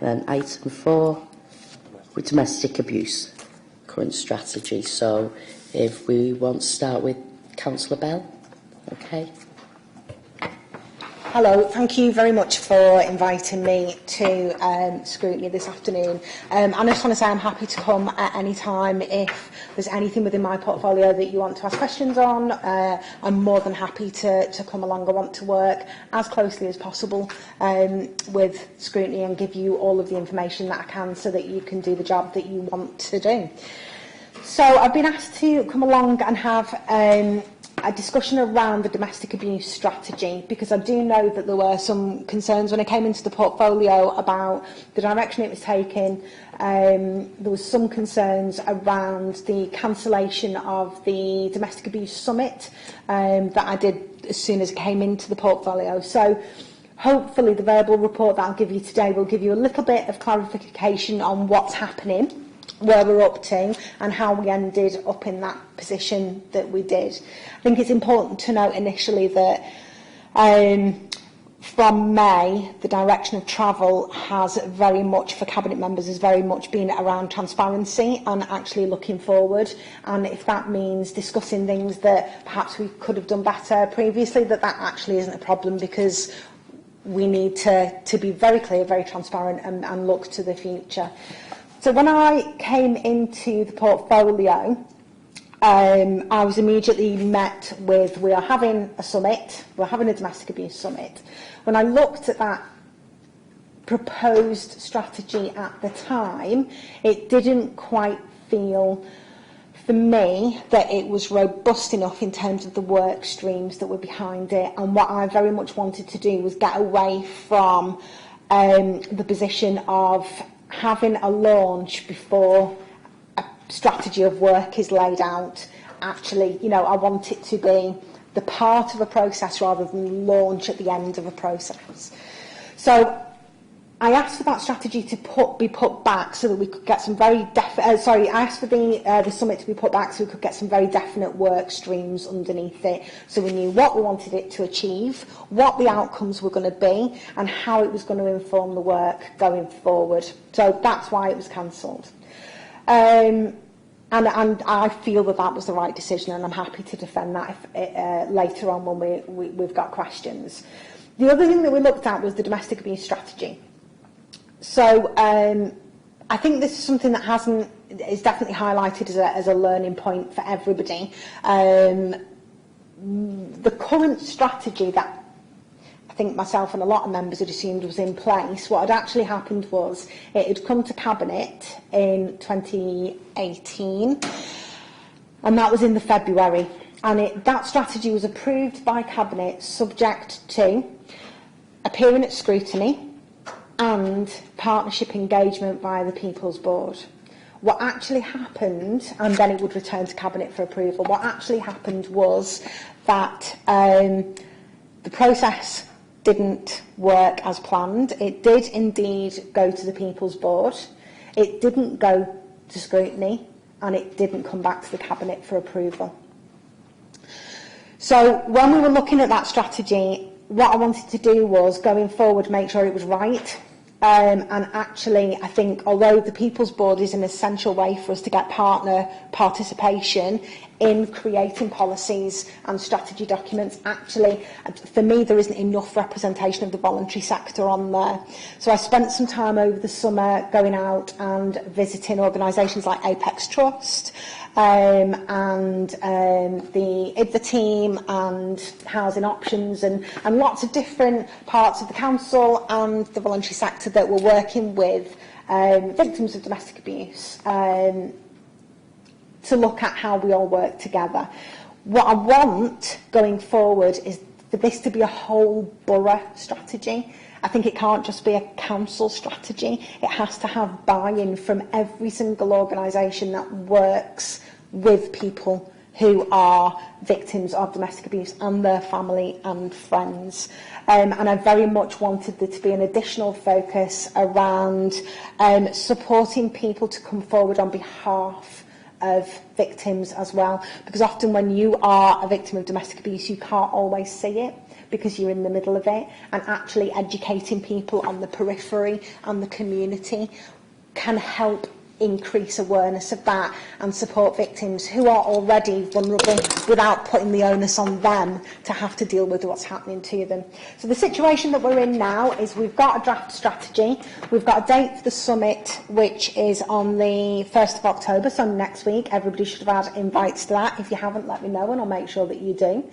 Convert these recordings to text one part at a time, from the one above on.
Then item 4, with domestic abuse, current strategy. So if we want to start with Councillor Bell, okay. Hello, thank you very much for inviting me to Scrutiny this afternoon. And I just want to say I'm happy to come at any time if there's anything within my portfolio that you want to ask questions on. I'm more than happy to come along. I want to work as closely as possible with Scrutiny and give you all of the information that I can so that you can do the job that you want to do. So I've been asked to come along and have a discussion around the domestic abuse strategy, because I do know that there were some concerns when I came into the portfolio about the direction it was taking. There was some concerns around the cancellation of the Domestic Abuse Summit that I did as soon as it came into the portfolio. So hopefully the verbal report that I'll give you today will give you a little bit of clarification on what's happening, where we're up to, and how we ended up in that position that we did. I think it's important to note initially that from May, the direction of travel has very much, for Cabinet members, has very much been around transparency and actually looking forward. And if that means discussing things that perhaps we could have done better previously, that actually isn't a problem, because we need to be very clear, very transparent, and look to the future. So when I came into the portfolio, I was immediately met with, we are having a summit, we're having a domestic abuse summit. When I looked at that proposed strategy at the time, it didn't quite feel, for me, that it was robust enough in terms of the work streams that were behind it. And what I very much wanted to do was get away from the position of having a launch before a strategy of work is laid out. Actually, you know, I want it to be the part of a process rather than launch at the end of a process. So I asked for that strategy to be put back so that we could get some very I asked for the summit to be put back so we could get some very definite work streams underneath it, so we knew what we wanted it to achieve, what the outcomes were going to be, and how it was going to inform the work going forward. So that's why it was cancelled. And I feel that that was the right decision, and I'm happy to defend that if, later on when we've got questions. The other thing that we looked at was the domestic abuse strategy. So I think this is something that is definitely highlighted as a learning point for everybody. The current strategy that I think myself and a lot of members had assumed was in place, what had actually happened was it had come to Cabinet in 2018, and that was in the February. And that strategy was approved by Cabinet subject to appearing at Scrutiny and partnership engagement by the People's Board. What actually happened, and then it would return to Cabinet for approval, what actually happened was that the process didn't work as planned. It did indeed go to the People's Board. It didn't go to Scrutiny, and it didn't come back to the Cabinet for approval. So when we were looking at that strategy, what I wanted to do was, going forward, make sure it was right. And actually, I think, although the People's Board is an essential way for us to get partner participation in creating policies and strategy documents, actually, for me, there isn't enough representation of the voluntary sector on there. So I spent some time over the summer going out and visiting organisations like Apex Trust, and the IDVA team and Housing Options, and lots of different parts of the council and the voluntary sector that were working with victims of domestic abuse to look at how we all work together. What I want going forward is for this to be a whole borough strategy. I think it can't just be a council strategy. It has to have buy-in from every single organisation that works with people who are victims of domestic abuse and their family and friends. And I very much wanted there to be an additional focus around supporting people to come forward on behalf of victims as well, because often when you are a victim of domestic abuse, you can't always see it because you're in the middle of it, and actually educating people on the periphery and the community can help increase awareness of that and support victims who are already vulnerable without putting the onus on them to have to deal with what's happening to them. So the situation that we're in now is we've got a draft strategy, we've got a date for the summit which is on the 1st of October, so next week. Everybody should have had invites to that. If you haven't, let me know and I'll make sure that you do.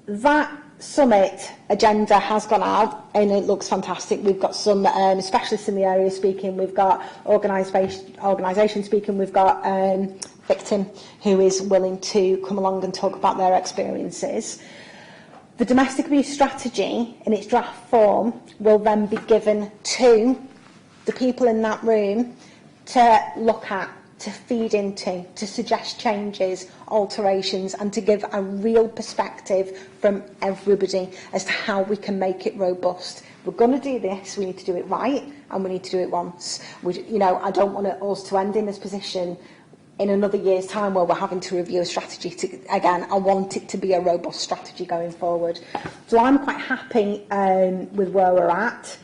That summit agenda has gone out and it looks fantastic. We've got some specialists in the area speaking, we've got organisation speaking, we've got victim who is willing to come along and talk about their experiences. The domestic abuse strategy in its draft form will then be given to the people in that room to look at, to feed into, to suggest changes, alterations, and to give a real perspective from everybody as to how we can make it robust. We're going to do this, we need to do it right, and we need to do it once. I don't want us to end in this position in another year's time where we're having to review a strategy. Again, I want it to be a robust strategy going forward. So I'm quite happy with where we're at.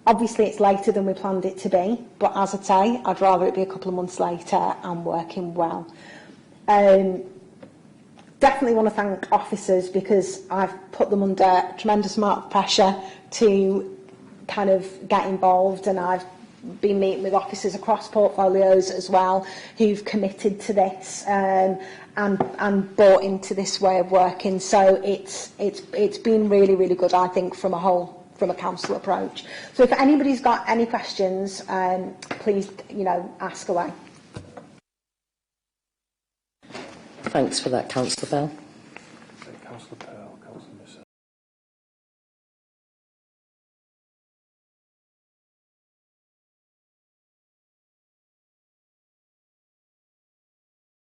Obviously, it's later than we planned it to be, but as I say, I'd rather it be a couple of months later and working well. Definitely want to thank officers because I've put them under a tremendous amount of pressure to kind of get involved, and I've been meeting with officers across portfolios as well who've committed to this and bought into this way of working. So it's been really, really good, I think, from a council approach. So if anybody's got any questions, please, ask away. Thanks for that, Councillor Bell. Councillor Pearl, Councillor Missel.